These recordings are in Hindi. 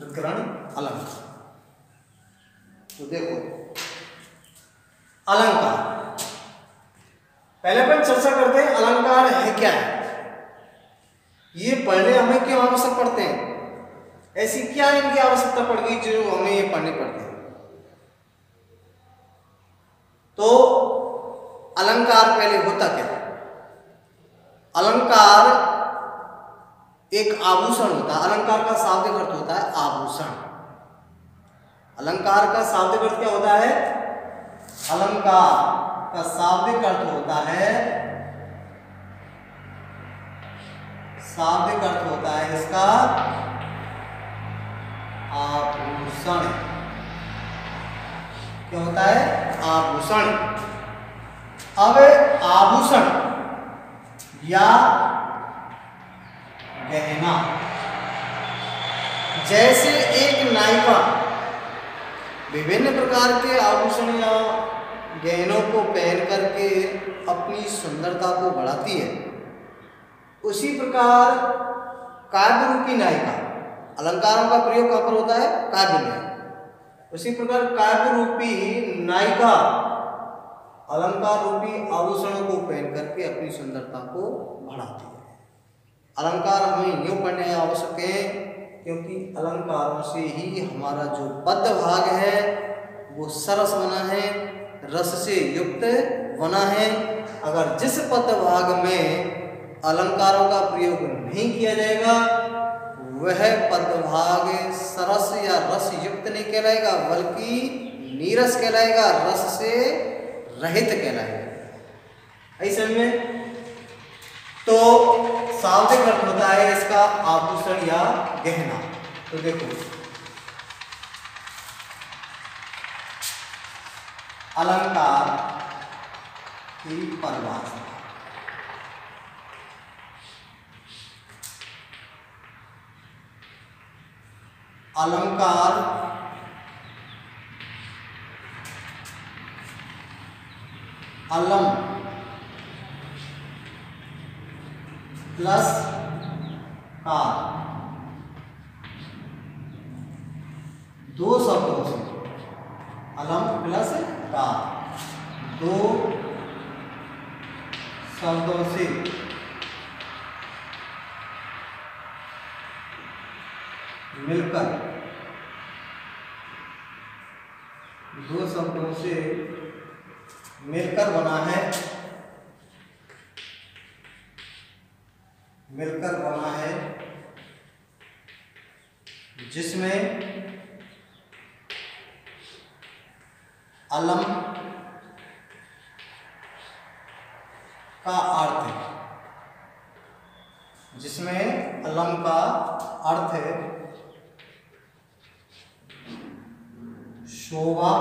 तत्करण अलंकार। तो देखो अलंकार, पहले अपन चर्चा करते हैं अलंकार है क्या है। ये पढ़ने हमें क्यों आवश्यक पड़ते हैं, ऐसी क्या इनकी आवश्यकता पड़ गई जो हमें ये पढ़ने पड़ते हैं। तो अलंकार पहले होता क्या है? अलंकार एक आभूषण होता है। अलंकार का शाब्दिक अर्थ होता है आभूषण। अलंकार का शाब्दिक अर्थ क्या होता है? अलंकार का शाब्दिक अर्थ होता है, शाब्दिक अर्थ होता है इसका आभूषण। क्या होता है? आभूषण। अब आभूषण या गहना, जैसे एक नायिका विभिन्न प्रकार के आभूषण या गहनों को पहन करके अपनी सुंदरता को बढ़ाती है, उसी प्रकार काव्य रूपी नायिका, अलंकारों का प्रयोग कहाँ पर होता है? काव्य में। उसी प्रकार काव्य रूपी नायिका अलंकार रूपी आभूषणों को पहन करके अपनी सुंदरता को बढ़ाती है। अलंकार हमें यूँ पढ़ने आवश्यक है क्योंकि अलंकारों से ही हमारा जो पद्य भाग है वो सरस बना है, रस से युक्त बना है। अगर जिस पद्य भाग में अलंकारों का प्रयोग नहीं किया जाएगा वह पद्य भाग सरस या रस युक्त नहीं कहलाएगा, बल्कि नीरस कहलाएगा, रस से रहित कहलाएगा। ऐसे में तो शाब्दिक अर्थ होता है इसका आभूषण या गहना। तो देखो अलंकार की परिभाषा, अलंकार अलम प्लस कार, दो शब्दों से, अलम प्लस कार, दो शब्दों से मिलकर, दो शब्दों से मिलकर बना है, मिलकर बना है, जिसमें अलम का अर्थ है, जिसमें अलम का अर्थ है शोभा।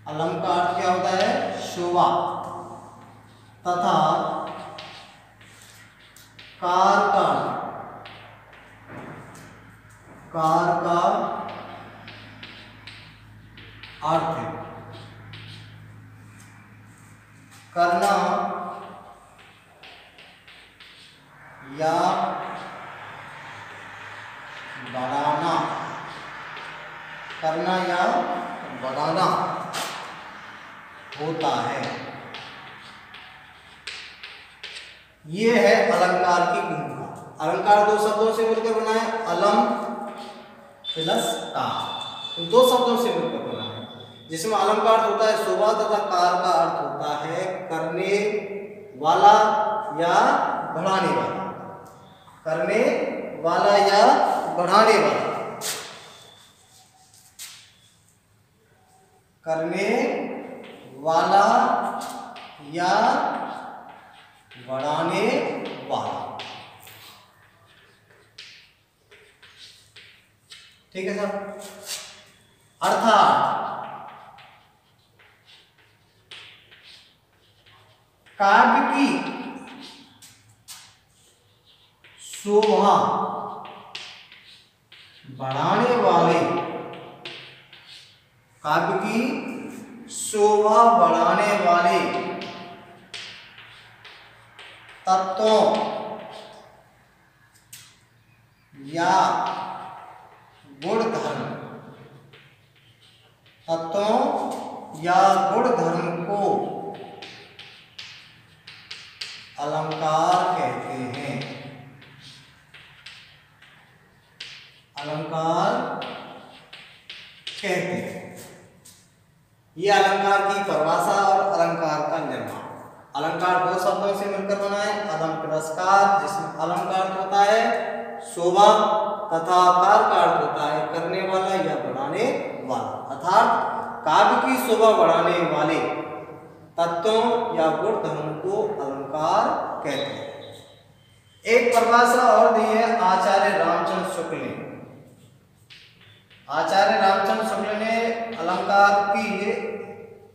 अलम का अर्थ क्या होता है? शोभा। तथा कार का अर्थ है करना या बढ़ाना, करना या बढ़ाना होता है। ये है अलंकार की भूमिका। अलंकार दो शब्दों से मिलकर बना है, अलम प्लस कार, तो दो शब्दों से मिलकर बना है, जिसमें अलम का अर्थ होता है शोभा तथा कार का अर्थ होता है करने वाला या बढ़ाने वाला, करने वाला या बढ़ाने वाला, करने वाला या बढ़ाने वाला। ठीक है सर। अर्थात काव्य की शोभा बढ़ाने वाले, काव्य की शोभा बढ़ाने वाले तत्वों या गुण धर्म, तत्वों या गुण धर्म को अलंकार कहते हैं। अलंकार कहते हैं। ये अलंकार की परिभाषा और अलंकार का निर्माण। अलंकार दो शब्दों से मिलकर बना है, अदम पुरस्कार, जिसमें अलंकार होता है शोभा तथा कार का अर्थ होता है करने वाला या बढ़ाने वाला, अर्थात काव्य की शोभा बढ़ाने वाले तत्वों या गुण धर्म को अलंकार कहते हैं। एक परिभाषा और दी है आचार्य रामचंद्र शुक्ल ने। आचार्य रामचंद्र शुक्ल ने अलंकार की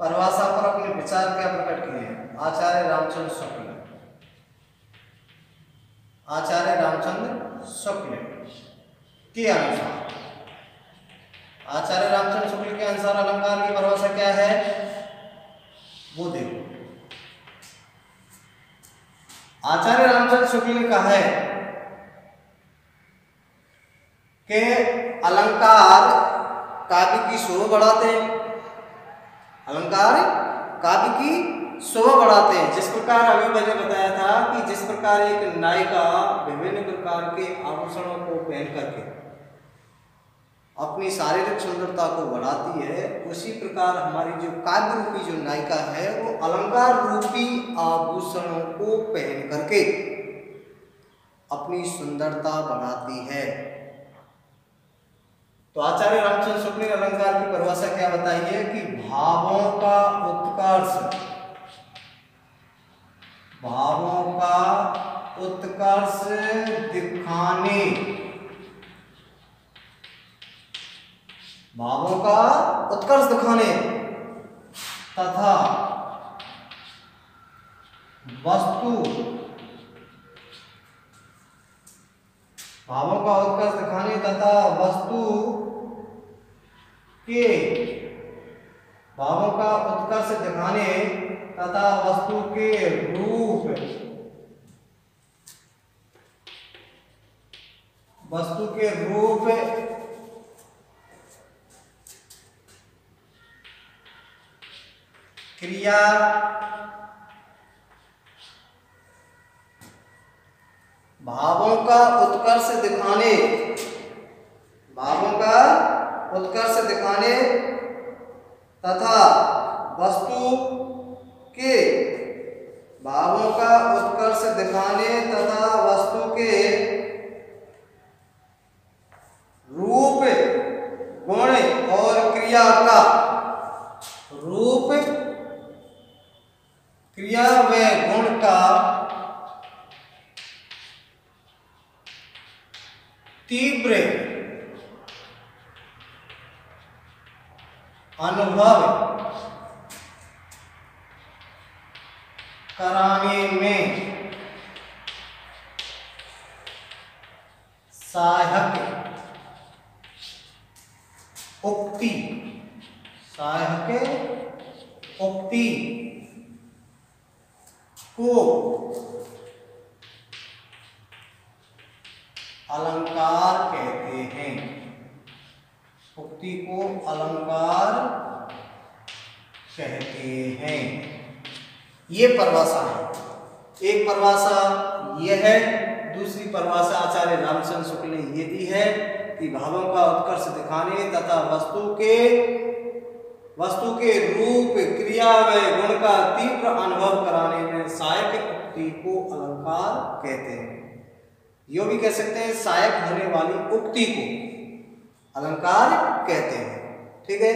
परिभाषा पर अपने विचार क्या प्रकट किए हैं। आचार्य रामचंद्र शुक्ल, आचार्य रामचंद्र शुक्ल के अनुसार, आचार्य रामचंद्र शुक्ल के अनुसार अलंकार की परिभाषा क्या है वो देखो। आचार्य रामचंद्र शुक्ल ने कहा है कि अलंकार काव्य की शोभा बढ़ाते हैं। अलंकार काव्य की शोभा बढ़ाते हैं। जिस प्रकार अभी मैंने बताया था कि जिस प्रकार एक नायिका विभिन्न प्रकार के आभूषणों को पहन करके अपनी शारीरिक सुंदरता को बढ़ाती है, उसी प्रकार हमारी जो काव्य रूपी जो नायिका है वो अलंकार रूपी आभूषणों को पहन करके अपनी सुंदरता बढ़ाती है। तो आचार्य रामचंद्र शुक्ल ने अलंकार की परिभाषा क्या बताई है कि भावों का उत्कर्ष, भावों का उत्कर्ष दिखाने, भावों का उत्कर्ष दिखाने तथा वस्तु, भावों का उत्कर्ष दिखाने तथा वस्तु के, भावों का उत्कर्ष दिखाने तथा वस्तु के रूप, वस्तु के रूप, क्रिया, भावों का उत्कर्ष दिखाने, भावों का उत्कर्ष दिखाने तथा वस्तु के, भावों का उत्कर्ष दिखाने तथा वस्तु के रूप, गुण और क्रिया का, रूप, क्रिया व गुण का तीव्र अनुभव कराने में सहायक उक्ति, सहायक उक्ति को अलंकार कहते हैं। उक्ति को अलंकार कहते हैं। ये परिभाषा है। एक परिभाषा यह है, दूसरी परिभाषा आचार्य रामचंद्र शुक्ल ने ये दी है कि भावों का उत्कर्ष दिखाने तथा वस्तु के रूप, क्रिया व गुण का तीव्र अनुभव कराने में सहायक उक्ति को अलंकार कहते हैं। यो भी कह सकते हैं सहायक होने वाली उक्ति को अलंकार कहते हैं। ठीक है,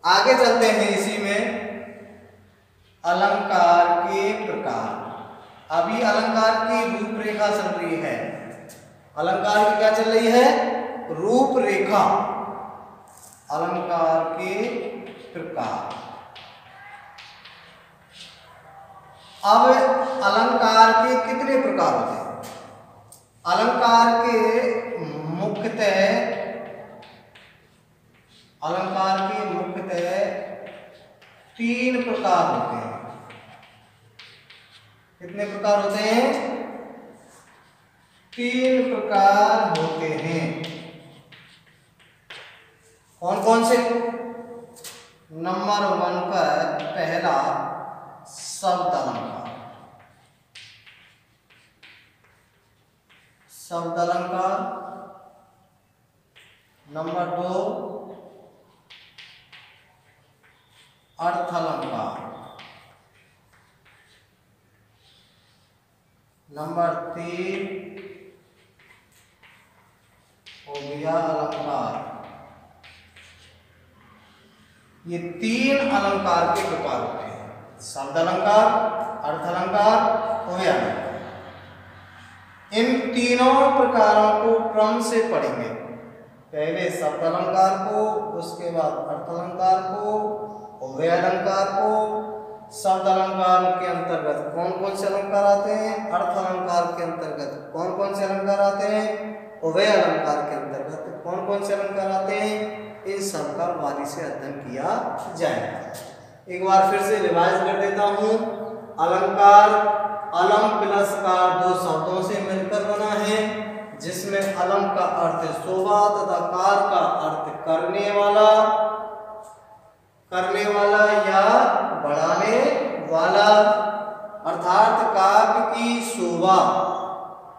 आगे चलते हैं। इसी में अलंकार के प्रकार। अभी अलंकार की रूपरेखा चल रही है। अलंकार की क्या चल रही है? रूपरेखा। अलंकार के प्रकार। अब अलंकार के कितने प्रकार होते हैं? अलंकार के मुख्यतः 3 प्रकार होते हैं। कितने प्रकार होते हैं? 3 प्रकार होते हैं। कौन कौन से? नंबर 1 पर पहला शब्द अलंकार। शब्द अलंकार। नंबर 2 अर्थ अलंकार। नंबर 3 हो गया अलंकार। ये 3 अलंकार के प्रकार होते हैं, शब्द अलंकार, अर्थ अलंकार, ओव्य अलंकार। इन तीनों प्रकारों को क्रम से पढ़ेंगे। पहले शब्द अलंकार को, उसके बाद अर्थ अलंकार को, ओव्य अलंकार को। शब्द अलंकार के अंतर्गत कौन कौन से अलंकार आते हैं, अर्थ अलंकार के अंतर्गत कौन कौन से अलंकार आते हैं, ओव्य अलंकार के अंतर्गत कौन कौन से अलंकार आते हैं, इन सब का बारी से अध्ययन किया जाएगा। एक बार फिर से रिवाइज कर देता हूँ। अलंकार अलम प्लस कार 2 शब्दों से मिलकर बना है, जिसमें अलम का अर्थ शोभा तथा कार का अर्थ करने वाला या बढ़ाने वाला, अर्थात काव्य की शोभा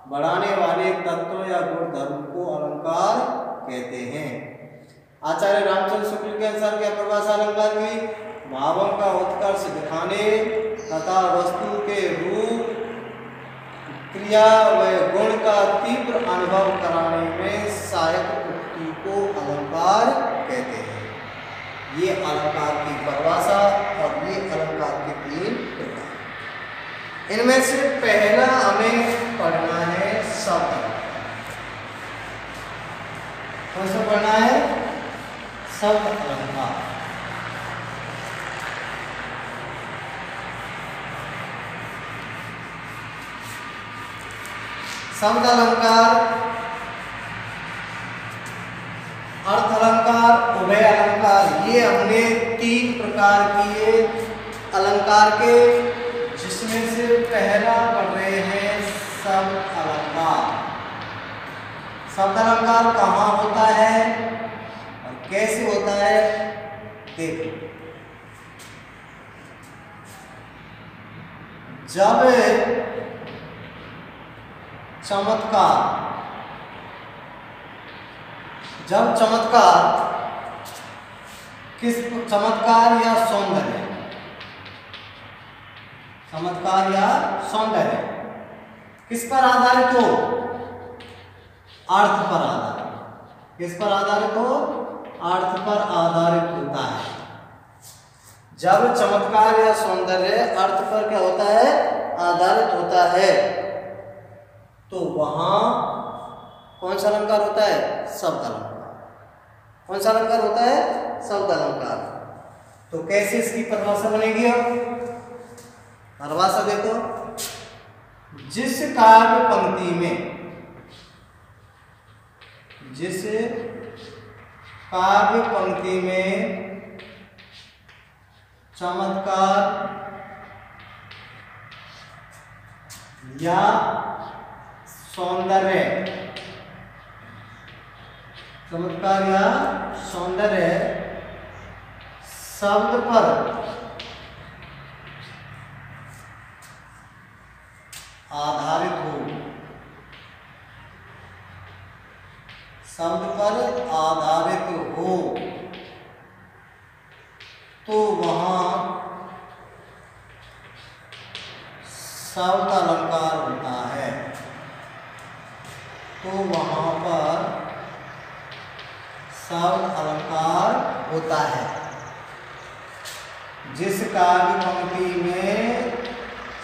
बढ़ाने वाले तत्व या गुण धर्म को अलंकार कहते हैं। आचार्य रामचंद्र शुक्ल के अनुसार क्या परिभाषा अलंकार की? भावों का उत्कर्ष दिखाने तथा वस्तु के रूप, क्रिया व गुण का तीव्र अनुभव कराने में सहायक उक्ति को अलंकार कहते हैं। ये अलंकार की परिभाषा और ये अलंकार के 3 प्रकार। इनमें से पहला हमें पढ़ना है शब्द अलंकार। कौन सा पढ़ना है? शब्द अलंकार। शब्द अलंकार, अर्थ अलंकार, उभय अलंकार, ये हमने 3 प्रकार किए अलंकार के, जिसमें से पहला पढ़ रहे हैं शब्द अलंकार। शब्द अलंकार कहाँ होता है और कैसे होता है, देखो। जब चमत्कार किस चमत्कार या सौंदर्य, चमत्कार या सौंदर्य किस पर आधारित हो? अर्थ पर आधारित। किस पर आधारित हो? अर्थ पर आधारित होता है। जब चमत्कार या सौंदर्य अर्थ पर क्या होता है? आधारित होता है, तो वहां कौन सा अलंकार होता है? शब्द अलंकार। कौन सा अलंकार होता है? शब्द अलंकार। तो कैसे इसकी परिभाषा बनेगी? अब परिभाषा देखो। जिस काव्य पंक्ति में, जिस काव्य पंक्ति में चमत्कार या सौंदर्य, चमत्कार या सौंदर्य शब्द पर आधारित हो, शब्द पर आधारित हो, तो वहां शब्द अलंकार होता है। तो वहां पर शब्द अलंकार होता है। जिस काव्य पंक्ति में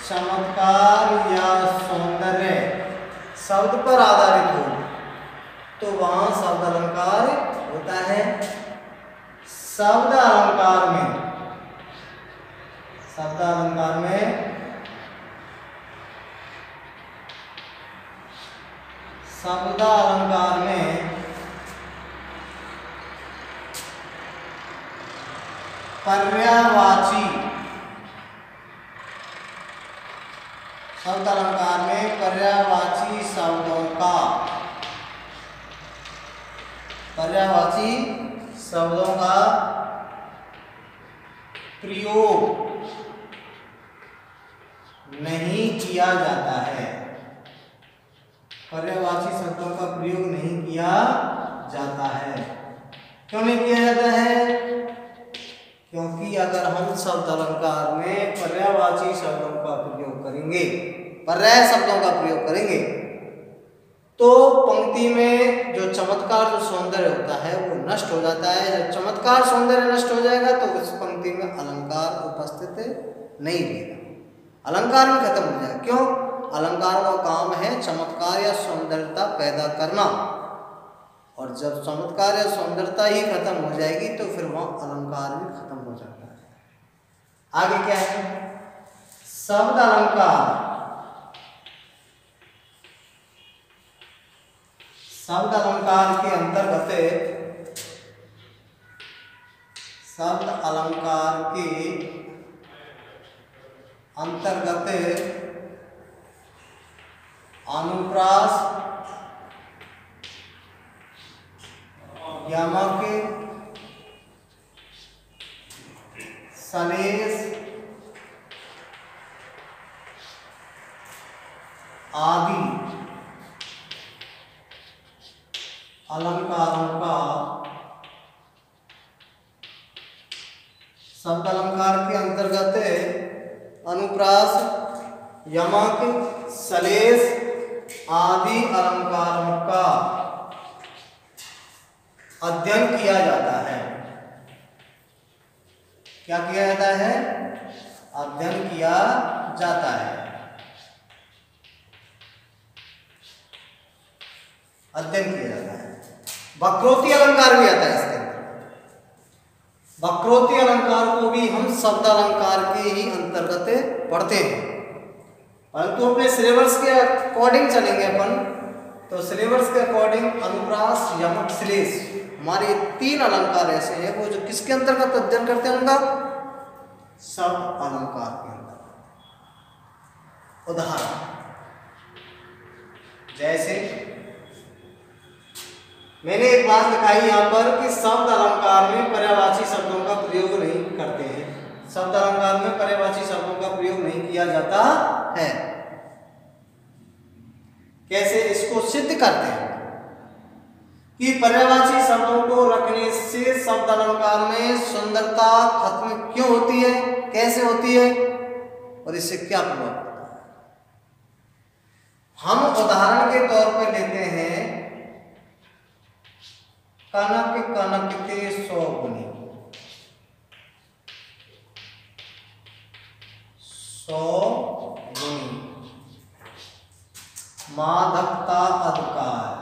चमत्कार या सौंदर्य शब्द पर आधारित हो, तो वहां शब्द अलंकार होता है। शब्द अलंकार में, शब्द अलंकार में शब्द अलंकार में पर्यायवाची, शब्द अलंकार में पर्यायवाची शब्दों का, पर्यायवाची शब्दों का प्रयोग नहीं किया जाता है। पर्यायवाची शब्दों का प्रयोग नहीं किया जाता है। क्यों नहीं किया जाता है? क्योंकि अगर हम शब्द अलंकार में पर्यायवाची शब्दों का प्रयोग करेंगे, पर्याय शब्दों का प्रयोग करेंगे, तो पंक्ति में जो चमत्कार, जो सौंदर्य होता है वो नष्ट हो जाता है। जब चमत्कार सौंदर्य नष्ट हो जाएगा तो उस पंक्ति में अलंकार उपस्थित नहीं रहेगा, अलंकार भी खत्म हो जाएगा। क्यों? अलंकार का काम है चमत्कार या सौंदर्यता पैदा करना, और जब चमत्कार या सौंदर्यता ही खत्म हो जाएगी तो फिर वह अलंकार भी खत्म हो जाता है। आगे क्या है? शब्द अलंकार। शब्द अलंकार के अंतर्गत, शब्द अलंकार के अंतर्गत अनुप्रास, यमक, सलेश आदि अलंकारों का, शब्द अलंकार के अंतर्गत अनुप्रास, यमक, सलेश आदि अलंकारों का अध्ययन किया जाता है। क्या किया जाता है? अध्ययन किया जाता है। अध्ययन किया जाता है। वक्रोक्ति अलंकार भी आता है इसके अंदर। वक्रोक्ति अलंकार को भी हम शब्द अलंकार के ही अंतर्गत पढ़ते हैं, परंतु अपने सिलेबस के अकॉर्डिंग चलेंगे अपन। तो सिलेबस के अकॉर्डिंग अनुप्रास, यमक, श्लेष, हमारे तीन अलंकार ऐसे हैं वो जो किसके अंतर्गत अध्ययन करते हैं, उनका शब्द अलंकार के अंतर्गत। उदाहरण जैसे मैंने एक बात दिखाई यहाँ पर कि शब्द अलंकार में पर्यायवाची शब्दों का प्रयोग नहीं करते हैं, शब्द अलंकार में पर्यायवाची शब्दों का प्रयोग नहीं किया जाता है। कैसे इसको सिद्ध करते हैं कि पर्यायवाची शब्दों को रखने से शब्द अलंकार में सुंदरता खत्म क्यों होती है, कैसे होती है और इससे क्या प्रभाव पड़ता है। हम उदाहरण के तौर पर लेते हैं कनक कनकते सौ गुनी, सौ गुनी, माधकता अधिकार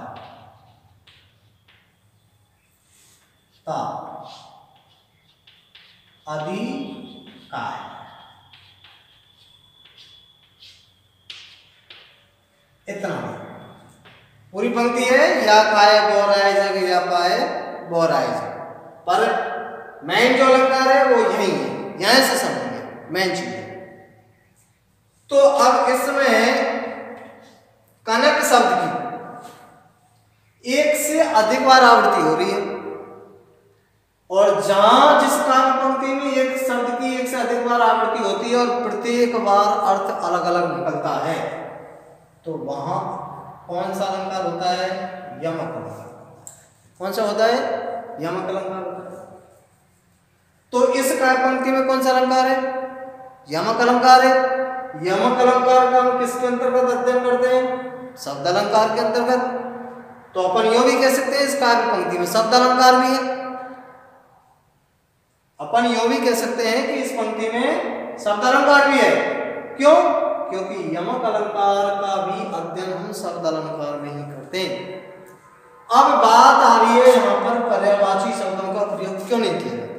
ता अधिकार। इतना पूरी पंक्ति है, या खाए बोराए जग, या पाए बोराए जग, पर मेन जो अलंकार है वो यही है, यहां से समझिए मेन चीज। तो अब इसमें कनक शब्द की एक से अधिक बार आवृत्ति हो रही है, और जहां जिस काव्य पंक्ति में एक शब्द की एक से अधिक बार आवृत्ति होती है और प्रत्येक बार अर्थ अलग अलग निकलता है, तो वहां कौन सा अलंकार होता है? यमक अलंकार। कौन सा होता है? यमक अलंकार होता है। तो इस काव्य पंक्ति में कौन सा अलंकार है? यमक अलंकार है। यमक अलंकार का हम किसके अंतर्गत अध्ययन करते हैं? शब्द अलंकार के अंतर्गत। तो अपन यो भी कह सकते हैं इस काव्य पंक्ति में शब्द अलंकार भी है। अपन यो भी कह सकते हैं कि इस पंक्ति में शब्द अलंकार भी है। क्यों? क्योंकि यमक अलंकार का भी अध्ययन हम शब्द अलंकार में ही करते हैं। अब बात आ रही है यहां पर पर्यायवाची शब्दों का प्रयोग क्यों नहीं किया जाता।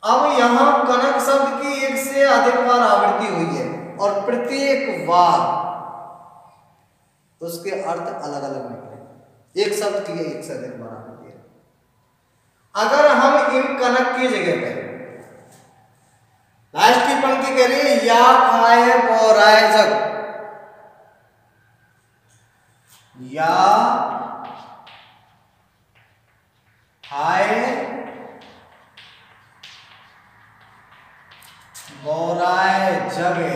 अब यहां कनक शब्द की एक से अधिक बार आवृत्ति हुई है और प्रत्येक बार उसके अर्थ अलग अलग निकले। एक शब्द की एक से अधिक बार आवृत्ति है। अगर हम इन कनक की जगह पे लास्ट की पंक्ति कह रही है, या खाए बोराए जग, या खाए, बोराए जगे,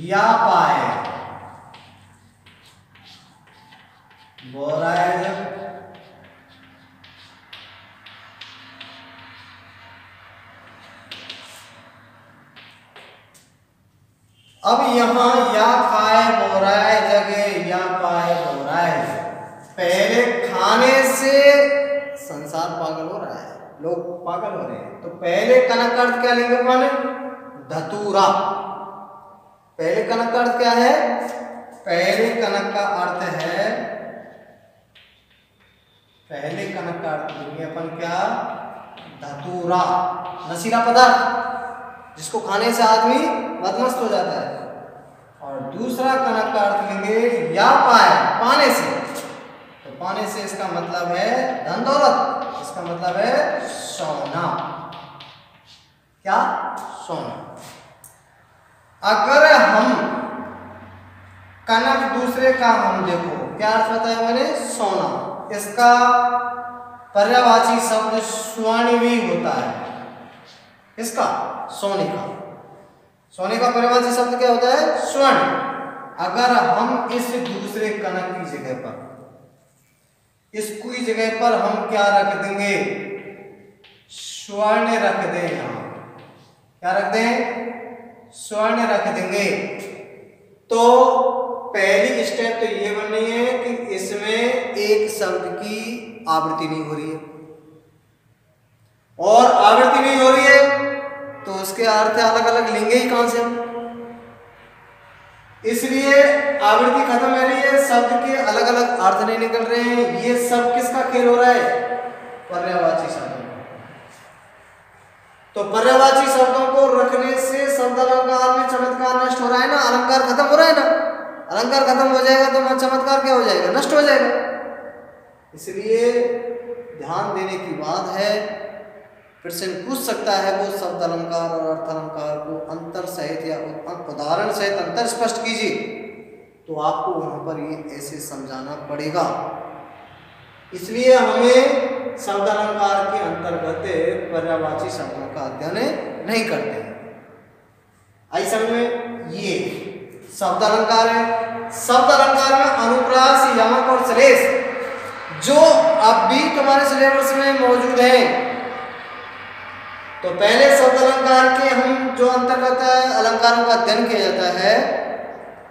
या पाए, बोराए जग, अब यहां या खाए बोराए जगे, या पाए बोराए, पहले खाने से संसार पागल हो रहा है, लोग पागल हो रहे हैं, तो पहले कनक का अर्थ क्या लेंगे अपन? धतूरा। पहले कनक का अर्थ क्या है? पहले कनक का अर्थ है, पहले कनक का अर्थ लेंगे अपन क्या? धतूरा, नशीला पदार्थ जिसको खाने से आदमी मदमस्त हो जाता है। और दूसरा कनक का अर्थ लेंगे या पाए, पाने से, तो पाने से इसका मतलब है धन दौलत, इसका मतलब है सोना। क्या? सोना। अगर हम कनक दूसरे का हम देखो क्या अर्थ बताया मैंने? सोना। इसका पर्यायवाची शब्द स्वर्ण भी होता है। इसका सोने का, सोने का पर्यायवाची शब्द क्या होता है? स्वर्ण। अगर हम इस दूसरे कनक की जगह पर, इसकी जगह पर हम क्या रख देंगे? स्वर्ण रख दें। यहां क्या रख दें? स्वर्ण रख देंगे। तो पहली स्टेप तो ये बन रही है कि इसमें एक शब्द की आवृत्ति नहीं हो रही है, और आवृत्ति नहीं हो रही है तो उसके अर्थ अलग अलग लेंगे ही कहां से हम? इसलिए आवृत्ति खत्म हो रही है, शब्द के अलग अलग अर्थ नहीं निकल रहे हैं। ये सब किसका खेल हो रहा है? पर्यायवाची शब्दों का। तो पर्यायवाची शब्दों को रखने से शब्द अलंकार में चमत्कार नष्ट हो रहा है ना, अलंकार खत्म हो रहा है ना। अलंकार खत्म हो जाएगा तो चमत्कार क्या हो जाएगा? नष्ट हो जाएगा। इसलिए ध्यान देने की बात है। फिर से पूछ सकता है वो शब्द अलंकार और अर्थ अलंकार को अंतर सहित या उदाहरण सहित अंतर स्पष्ट कीजिए, तो आपको वहां पर ये ऐसे समझाना पड़ेगा। इसलिए हमें शब्द अलंकार के अंतर्गत पर्यायवाची शब्दों का अध्ययन नहीं करते हैं। आई समझ में? ये शब्द अलंकार है। शब्द अलंकार में अनुप्रास, यमक और श्लेष जो अब भी तुम्हारे सिलेबस में मौजूद हैं। तो पहले शब्द अलंकार के हम जो अंतर्गत अलंकारों का अध्ययन किया जाता है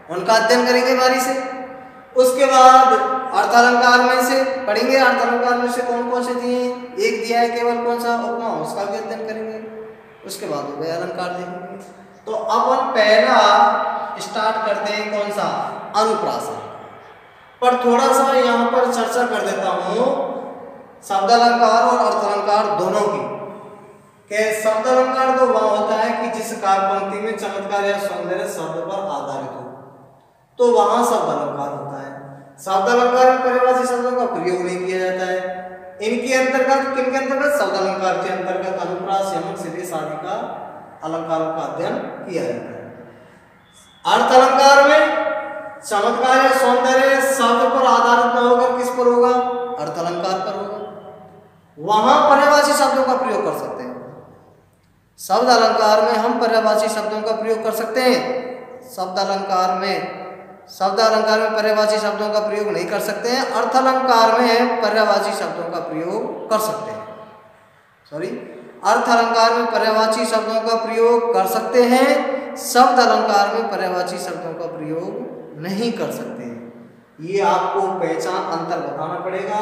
उनका अध्ययन करेंगे बारी से। उसके बाद अर्थ अलंकार में से पढ़ेंगे, अर्थ अलंकार में से कौन कौन से दिए, एक दिया है केवल कौन सा? उपमा, उसका भी अध्ययन करेंगे। उसके बाद वे अलंकार देखेंगे। तो अब हम पहला स्टार्ट करते हैं कौन सा? अनुप्रास। पर थोड़ा सा यहाँ पर चर्चा कर देता हूँ शब्द अलंकार और अर्थ अलंकार दोनों की। कि शब्द अलंकार तो वह होता है कि जिस काव्य पंक्ति में चमत्कार या सौंदर्य शब्द पर आधारित हो, तो वहां शब्द अलंकार होता है। शब्द अलंकार में पर्यायवाची शब्दों का प्रयोग नहीं किया जाता है। इनके अंतर्गत, किनके अंतर्गत? शब्द अलंकार के अंतर्गत अनुप्रास, यमक, श्लेष आदि का अलंकारों का अध्ययन किया जाता है। अर्थ अलंकार में चमत्कार या सौंदर्य शब्द पर आधारित न होकर किस पर होगा? अर्थ अलंकार पर होगा। वहां पर्यायवाची शब्दों का प्रयोग कर सकते हैं। शब्द अलंकार में हम पर्यायवाची शब्दों का प्रयोग कर सकते हैं। शब्द अलंकार में पर्यायवाची शब्दों का प्रयोग नहीं कर सकते हैं। अर्थ अलंकार में पर्यायवाची शब्दों का प्रयोग कर सकते हैं। अर्थ अलंकार में पर्यायवाची शब्दों का प्रयोग कर सकते हैं, शब्द अलंकार में पर्यायवाची शब्दों का प्रयोग नहीं कर सकते हैं। ये आपको पहचान अंतर बताना पड़ेगा।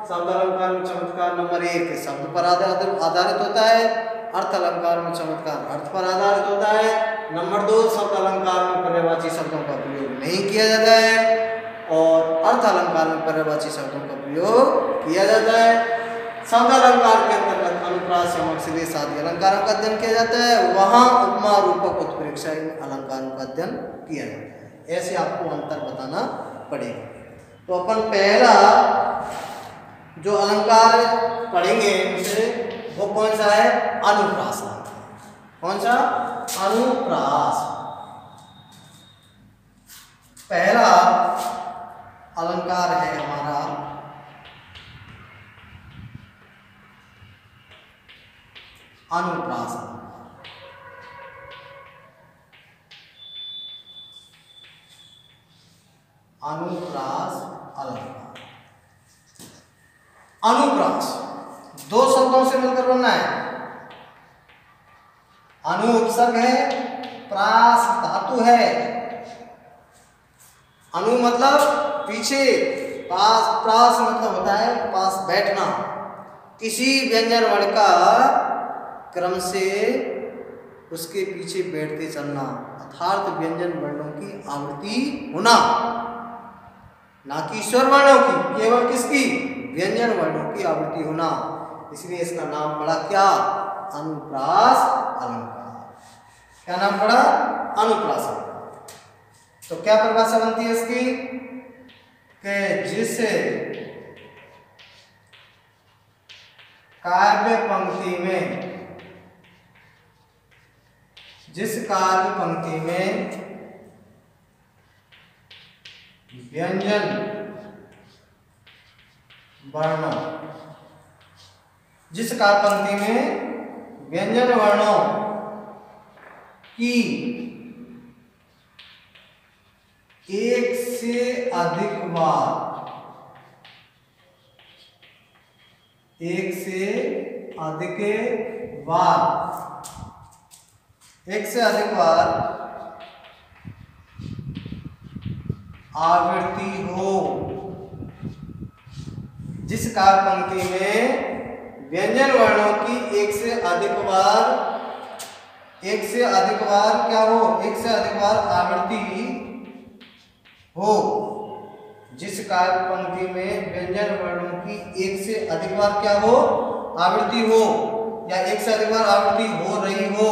शब्द अलंकार में चमत्कार नंबर 1 शब्द पर आधारित होता है, अर्थ अलंकार में चमत्कार अर्थ पर आधारित होता है। नंबर 2 शब्द अलंकार में पर्यायवाची शब्दों का प्रयोग नहीं किया जाता है और अर्थ अलंकार में पर्यायवाची शब्दों का प्रयोग किया जाता है। शब्द अलंकार के अंतर्गत अनुप्रास, यमक, श्लेष आदि अलंकारों का अध्ययन किया जाता है। वहां उपमा, रूपक, उत्प्रेक्षा अलंकारों का अध्ययन किया जाता है। ऐसे आपको अंतर बताना पड़ेगा। तो अपन पहला जो अलंकार पढ़ेंगे उसे वो कौन सा है? अनुप्रास। कौन सा? अनुप्रास। पहला अलंकार है हमारा अनुप्रास अलंकार। अनुप्रास अलंकार। अनुप्रास दो शब्दों से मिलकर बनना है। अनु उपसर्ग है, प्रास धातु है। अनु मतलब पीछे, पास, प्रास मतलब होता है पास बैठना। किसी व्यंजन वर्ण का क्रम से उसके पीछे बैठते चलना, अर्थात व्यंजन वर्णों की आवृत्ति होना, ना कि स्वर वर्णों की, केवल किसकी, व्यंजन वर्णों की आवृत्ति होना। इसलिए इसका नाम पड़ा क्या, अनुप्रास अलंकार। क्या नाम पड़ा, अनुप्रास अलंकार। तो क्या परिभाषा बनती है इसकी, कि जिस काव्य पंक्ति में, जिस काव्य पंक्ति में व्यंजन वर्णों, जिस काव्य पंक्ति में व्यंजन वर्णों की एक से अधिक बार, एक से अधिक बार, एक से अधिक बार आवृत्ति हो, जिस काव्य पंक्ति में व्यंजन वर्णों की एक से अधिक बार, एक से अधिक बार क्या हो, एक से अधिक बार आवृत्ति हो, जिस काव्य पंक्ति में व्यंजन वर्णों की एक से अधिक बार क्या हो, आवृत्ति हो, या एक से अधिक बार आवृत्ति हो रही हो,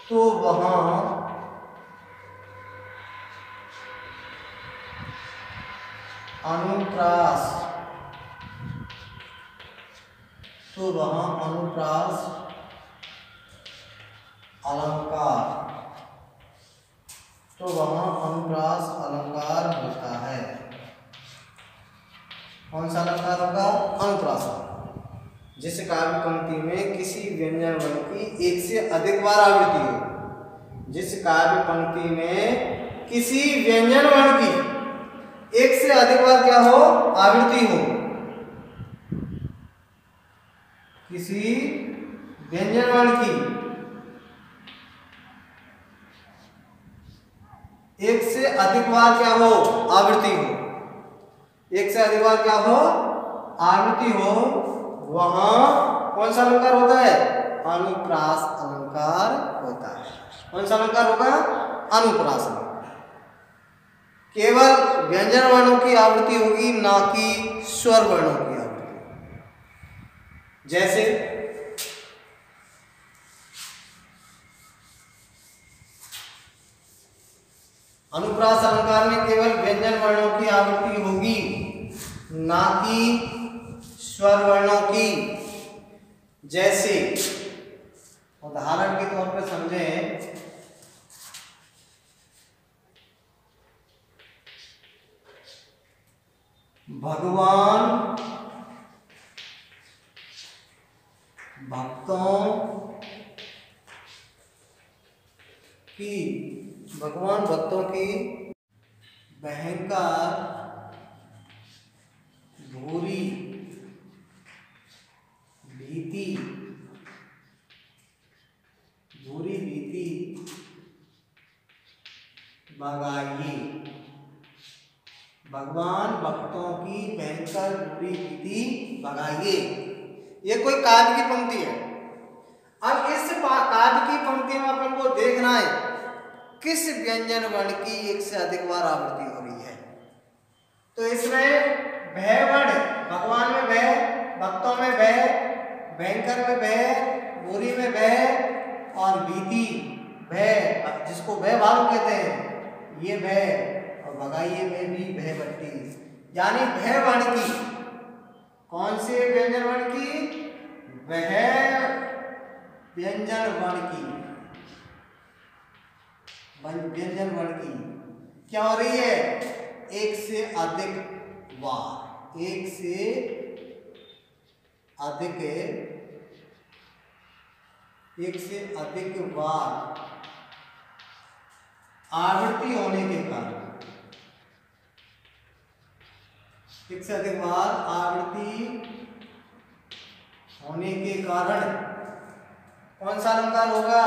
तो वहां अनुप्रास, तो वहां अनुप्रास अलंकार, तो वहां अनुप्रास अलंकार होता है। कौन सा अलंकार होगा, अनुप्रास अलंकार। जिस काव्य पंक्ति में किसी व्यंजन वर्ण की एक से अधिक बार आवृत्ति हो, जिस काव्य पंक्ति में किसी व्यंजन वर्ण की एक से अधिक बार क्या हो, आवृत्ति हो, किसी व्यंजन वर्ण की एक से अधिक बार क्या हो, आवृत्ति हो, एक से अधिक बार क्या हो, आवृत्ति हो, वहां कौन सा अलंकार होता है, अनुप्रास अलंकार होता है। कौन सा अलंकार होगा, अनुप्रास अलंकार। केवल व्यंजन वर्णों की आवृत्ति होगी, ना कि स्वर वर्णों की आवृत्ति। जैसे अनुप्रास अलंकार में केवल व्यंजन वर्णों की आवृत्ति होगी, ना कि स्वर वर्णों की। जैसे उदाहरण के तौर पर समझें, भगवान भक्तों की, भगवान भक्तों की भयंकर बुरी भीति, बुरी भीति भगाइए। भगवान भक्तों की भयंकर बुरी भीति भगाइए। ये कोई काव्य की पंक्ति है। अब इस काव्य की पंक्ति में अपन को देखना है किस व्यंजन वर्ण की एक से अधिक बार आवृत्ति हो रही है। तो इसमें भय वर्ण, भगवान में भय, भक्तों में भय, भयंकर में भय, बुरी में भय और भीति भय, जिसको भय भाव कहते हैं, ये भय, और भगाइए में भी भय बट्टी, यानी भय वर्ण की। कौन से व्यंजन वर्ण की, वह व्यंजन वर्ण की, व्यंजन वर्ण की क्या हो रही है, एक से अधिक बार, एक से अधिक एक से अधिक बार आवृत्ति होने के कारण, एक से अधिक बार आवृत्ति होने के कारण कौन सा अलंकार होगा?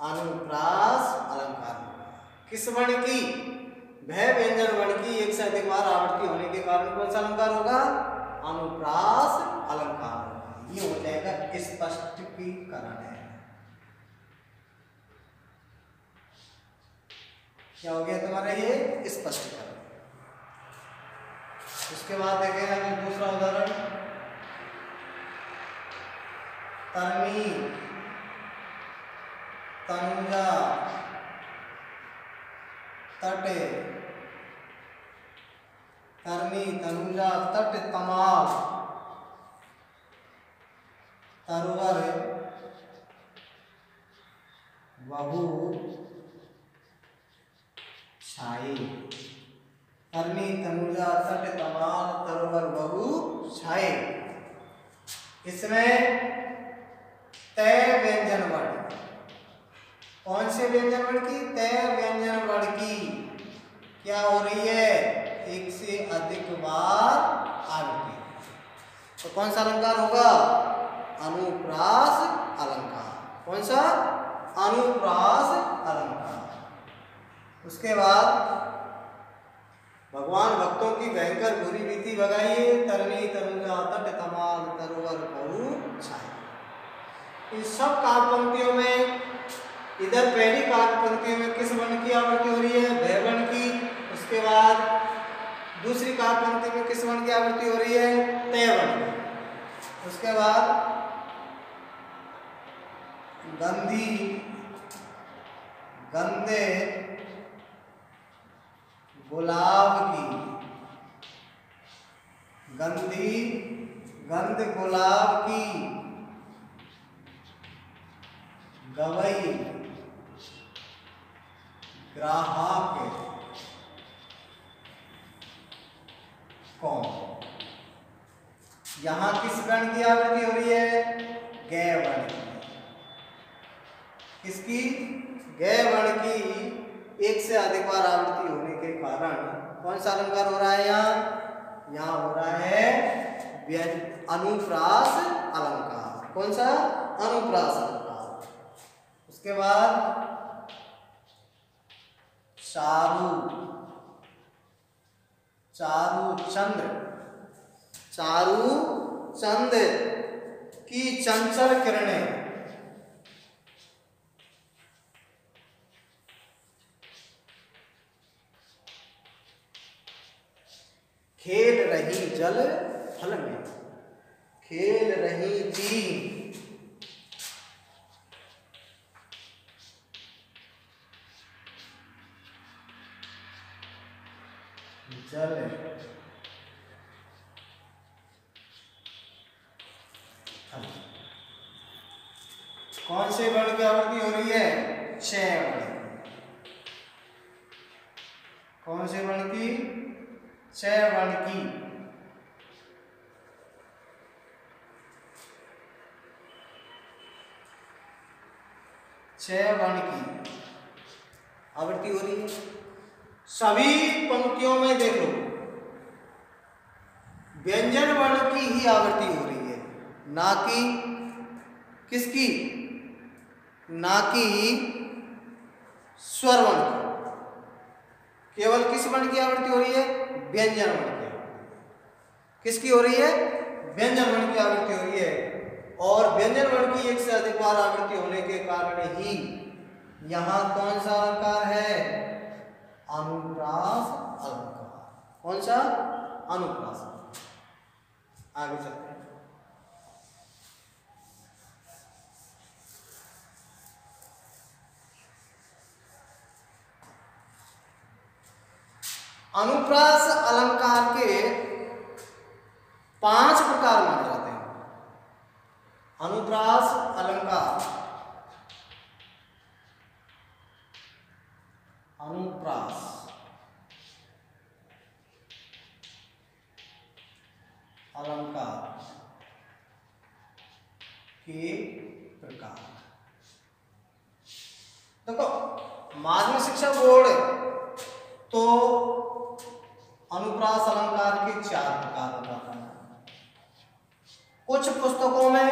अनुप्रास अलंकार होगा। किस वर्ण की? वह व्यंजन वर्ण की एक से अधिक बार आवृत्ति होने के कारण कौन सा अलंकार होगा? अनुप्रास अलंकार होगा। ये हो जाएगा स्पष्टीकरण है। क्या हो गया तुम्हारा? ये स्पष्टीकरण। उसके बाद देखें हम दूसरा उदाहरण, तरनी तनुजा तट, तरनी तनुजा तट तमाल तरवर बहु छाई। तरनी तनुजा तट तमाल तरवर बहु छाई। इसमें तय व्यंजन वर्ण, कौन से व्यंजन वर्ण की? तय व्यंजन वर्ण की क्या हो रही है? एक से अधिक बार आवृत्ति। तो कौन सा अलंकार होगा? अनुप्रास अलंकार। कौन सा? अनुप्रास अलंकार। उसके बाद भगवान भक्तों की भयंकर बुरी बीती भगाइए, तरनी तनुजा तट तमाल तरवर बहु छाई। इन सब काव्य पंक्तियों में इधर पहली काव्य पंक्ति में किस वर्ण की आवृत्ति हो रही है? भय वर्ण की। उसके बाद दूसरी काव्य पंक्ति में किस वर्ण की आवृत्ति हो रही है? तय वर्ण की। उसके बाद गंधी गंधे गुलाब की, गंधी गंध गुलाब की गवई ग्राहक कौन? यहां किस वर्ण की आवृत्ति हो रही है? ग वर्ण की। किसकी? ग वर्ण की एक से अधिक बार आवृत्ति होने के कारण कौन सा अलंकार हो रहा है? यहाँ हो रहा है अनुप्रास अलंकार। कौन सा? अनुप्रास अलंकार। उसके बाद चारु चारु चंद्र, चारु चंद्र की चंचल किरणें खेल रही जल थल में, खेल रही थी जल थल। कौन से वर्ण की आवृत्ति हो रही है? क्षय वर्ण। कौन से वर्ण की? क्षय वर्ण की। क्षय वर्ण की आवृत्ति हो रही है। सभी पंक्तियों में देखो व्यंजन वर्ण की ही आवृत्ति हो रही है, ना कि किसकी? ना कि स्वर वर्ण की। केवल किस वर्ण की आवृत्ति हो रही है? व्यंजन वर्ण की। किसकी हो रही है? व्यंजन वर्ण की आवृत्ति हो रही है। और व्यंजन वर्ण की एक से अधिक बार आवृत्ति होने के कारण ही यहां कौन सा अलंकार है? अनुप्रास अलंकार। कौन सा? अनुप्रास अलंकार। आगे चलते हैं। अनुप्रास अलंकार के 5 प्रकार माने जाते हैं। अनुप्रास अलंकार, अनुप्रास अलंकार के प्रकार। देखो माध्यमिक शिक्षा बोर्ड तो अनुप्रास अलंकार के 4 प्रकार बताता है। कुछ पुस्तकों में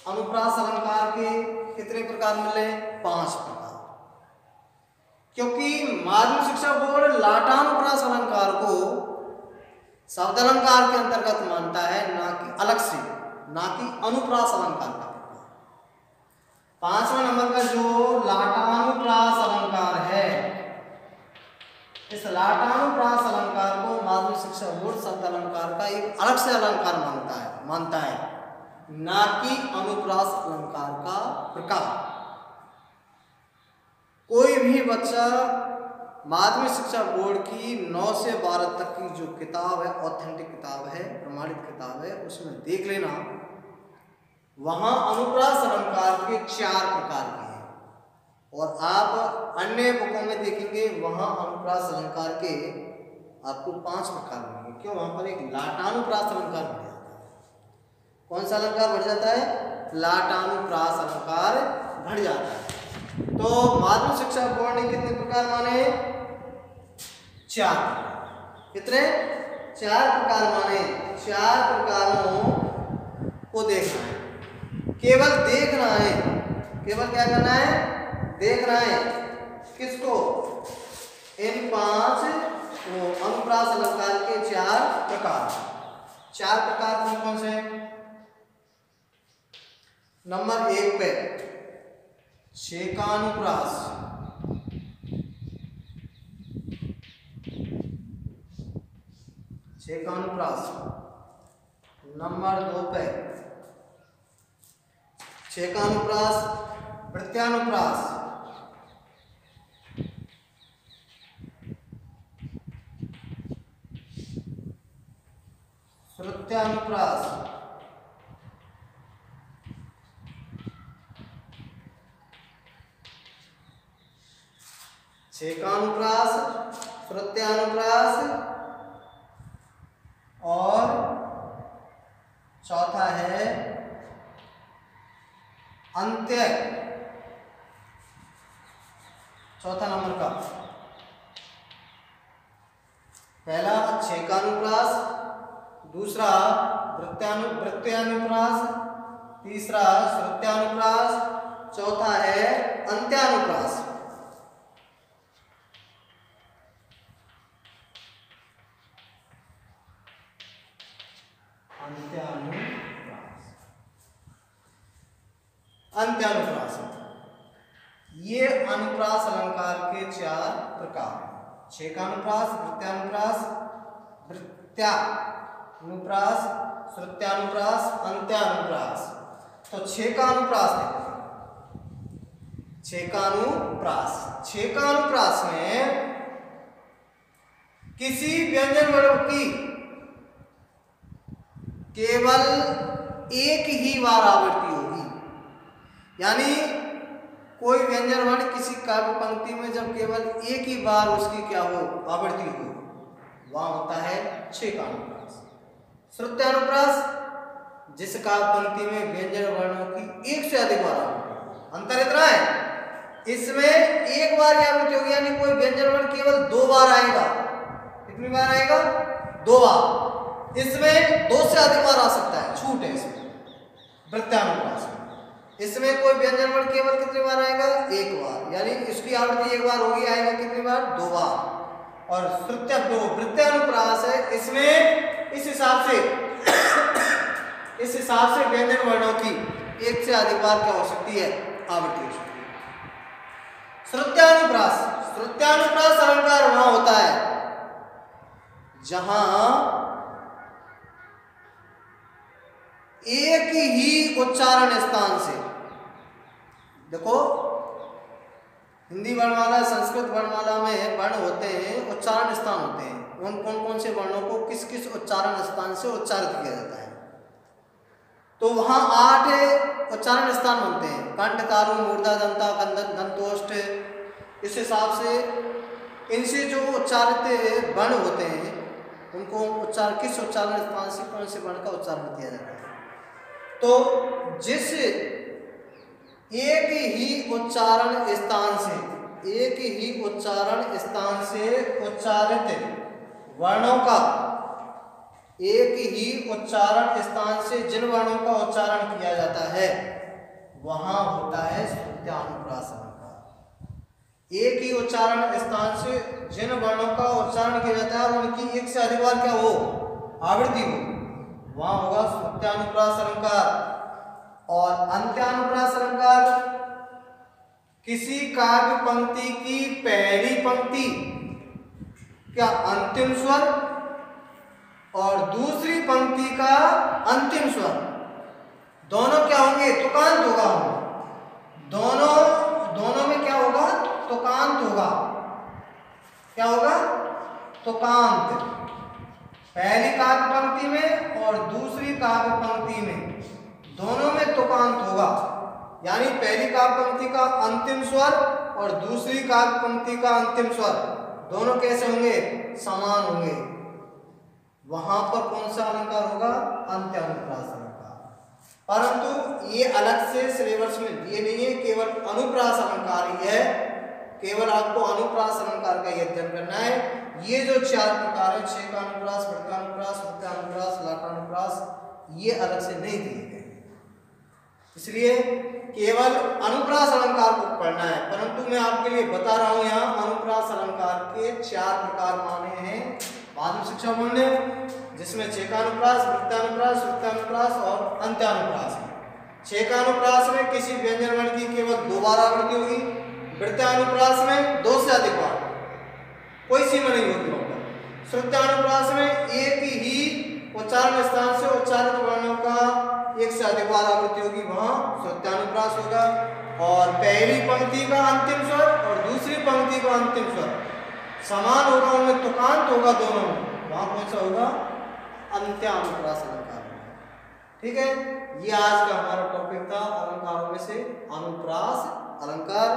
अनुप्रास अलंकार के कितने प्रकार मिले? 5 प्रकार। क्योंकि माध्यमिक शिक्षा बोर्ड लाटानुप्रास अलंकार को शब्द अलंकार के अंतर्गत मानता है, ना कि अलग से, ना कि अनुप्रास अलंकार का प्रकार। 5वां नंबर का जो लाटानुप्रास अलंकार है, इस लाटानुप्रास अलंकार को माध्यमिक शिक्षा बोर्ड शब्द अलंकार का एक अलग से अलंकार मानता है, ना कि अनुप्रास अलंकार का प्रकार। कोई भी बच्चा माध्यमिक शिक्षा बोर्ड की 9 से 12 तक की जो किताब है, ऑथेंटिक किताब है, प्रमाणित किताब है, उसमें देख लेना, वहां अनुप्रास अलंकार के 4 प्रकार के हैं। और आप अन्य बुकों में देखेंगे वहां अनुप्रास अलंकार के आपको 5 प्रकार मिलेंगे। क्यों? वहां पर एक लाटानुप्रास अलंकार बढ़ जाता है। कौन सा अलंकार बढ़ जाता है? लाटानुप्रास अलंकार बढ़ जाता है। तो माध्यमिक शिक्षा बोर्ड ने कितने प्रकार माने? 4। कितने? 4 प्रकार माने। 4 प्रकारों को देखना है, केवल देखना है। केवल क्या करना है? देखना है। किसको? इन 5 अनुप्रास अलंकार के 4 प्रकार। 4 प्रकार कौन कौन से? नंबर 1 पे छेकानुप्रास, छेकानुप्रास। नंबर 2 पे छेकानुप्रास, वृत्त्यानुप्रास, श्रुत्यानुप्रास, छेकानुप्रास, श्रुत्यानुप्रास और चौथा है अंत्य। चौथा नंबर का पहला छेकानुप्रास, दूसरा वृत्त्यानुप्रास, तीसरा श्रुत्यानुप्रास, चौथा है अंत्यानुप्रास। अंत्यानुप्रास ये अनुप्रास अलंकार के 4 प्रकार हैं। छेकानुप्रास, वृत्त्यानुप्रास, वृत्त्यानुप्रास, श्रुत्यानुप्रास, अंत्यानुप्रास। तो छेकानुप्रास देखो। छेकानुप्रास में किसी व्यंजन वर्ण की केवल एक ही बार आवृत्ति होगी। यानी कोई व्यंजन वर्ण किसी काव्य पंक्ति में जब केवल एक ही बार उसकी क्या हो? आवृत्ति हो, वहां होता है छेकानुप्रास। श्रुत्यानुप्रास जिस काव्य पंक्ति में व्यंजन वर्णों की एक से अधिक बार आवृत्ति। अंतर इतना है, इसमें एक बार की आवृत्ति होगी, यानी कोई व्यंजन वर्ण केवल 2 बार आएगा। कितनी बार आएगा? 2 बार। इसमें 2 से अधिक बार आ सकता है, छूट है इसमें। वृत्त्यानुप्रास इसमें कोई व्यंजन वर्ण केवल कितनी बार आएगा? 1 बार, यानी इसकी आवृत्ति 1 बार होगी, आएगा कितनी बार? 2 बार। और वृत्त्यानुप्रास है, इसमें इस हिसाब से व्यंजन वर्णों की 1 से अधिक बार क्या हो सकती है? आवृत्ति हो सकती है। श्रुत्यानुप्रास अलंकार वहां होता है जहां एक ही उच्चारण स्थान से, देखो हिंदी वर्णमाला, संस्कृत वर्णमाला में वर्ण होते हैं, उच्चारण स्थान होते हैं। उन कौन से वर्णों को किस किस उच्चारण स्थान से उच्चारित किया जाता है? तो वहां 8 उच्चारण स्थान बनते हैं। कंठ, तालु, मूर्धा, दंता, दंतोष्ठ। इस हिसाब से इनसे जो उच्चारित वर्ण होते हैं उनको किस उच्चारण स्थान से कौन से वर्ण का उच्चारण किया जाता है। तो जिस एक ही उच्चारण स्थान से, एक ही उच्चारण स्थान से उच्चारित वर्णों का, एक ही उच्चारण स्थान से जिन वर्णों का उच्चारण किया जाता है वहां होता है श्रुत्यानुप्रास अलंकार। एक ही उच्चारण स्थान से जिन वर्णों का उच्चारण किया जाता है और उनकी एक से अधिक बार क्या हो, आवृत्ति हो, वहां होगा श्रुत्यानुप्रास अलंकार। और अंत्यानुप्रास अलंकार किसी काव्य पंक्ति की पहली पंक्ति का अंतिम स्वर और दूसरी पंक्ति का अंतिम स्वर दोनों क्या होंगे, तुकांत होगा। दोनों में क्या होगा, तुकांत होगा। क्या होगा, तुकांत। पहली काव्य पंक्ति में और दूसरी काव्य पंक्ति में दोनों में तुकांत होगा। यानी पहली काव्य पंक्ति का अंतिम स्वर और दूसरी काव्य पंक्ति का अंतिम स्वर दोनों कैसे होंगे, समान होंगे। वहां पर कौन सा अलंकार होगा, अंत्यानुप्रास अलंकार। परंतु ये अलग से सिलेबस में दिए नहीं है, केवल अनुप्रास अलंकार ही है। केवल आपको अनुप्रास अलंकार का यह अध्ययन करना है। ये जो चार प्रकार है, छेकानुप्रास, वृत्तानुप्रास, वृत्तानुप्रास, लाटानुप्रास, ये अलग से नहीं दिए गए। इसलिए केवल अनुप्रास अलंकार को पढ़ना है। परंतु मैं आपके लिए बता रहा हूं यहाँ अनुप्रास अलंकार के चार प्रकार माने हैं माध्यमिक शिक्षा बोर्ड ने, जिसमें छेकानुप्रास, वृत्तानुप्रास, वृत्तानुप्रास और अंत्यानुप्रास। छेकानुप्रास में किसी व्यंजन वर्ण की केवल 2 बार आवृत्ति होगी। वृत्तानुप्रास में 2 से अधिक बार, कोई सीमा नहीं होगी वहां पर। श्रुत्यानुप्रास में एक ही उच्चारण स्थान से उच्चारित वर्णों का 1 से अधिक बार आवृत्ति होगी, वहां श्रुत्यानुप्रास होगा। और पहली पंक्ति का अंतिम स्वर और दूसरी पंक्ति का अंतिम स्वर समान होगा, उनमें तुकांत होगा दोनों में, वहां कौन सा होगा, अंत्यानुप्रास अलंकार। ठीक है, ये आज का हमारा टॉपिक था अलंकारों में से अनुप्रास अलंकार।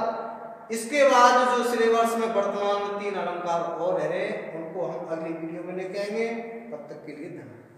इसके बाद जो सिलेबस में वर्तमान में 3 अलंकार और रहे, उनको हम अगली वीडियो में लेके आएंगे। तब तक के लिए धन्यवाद।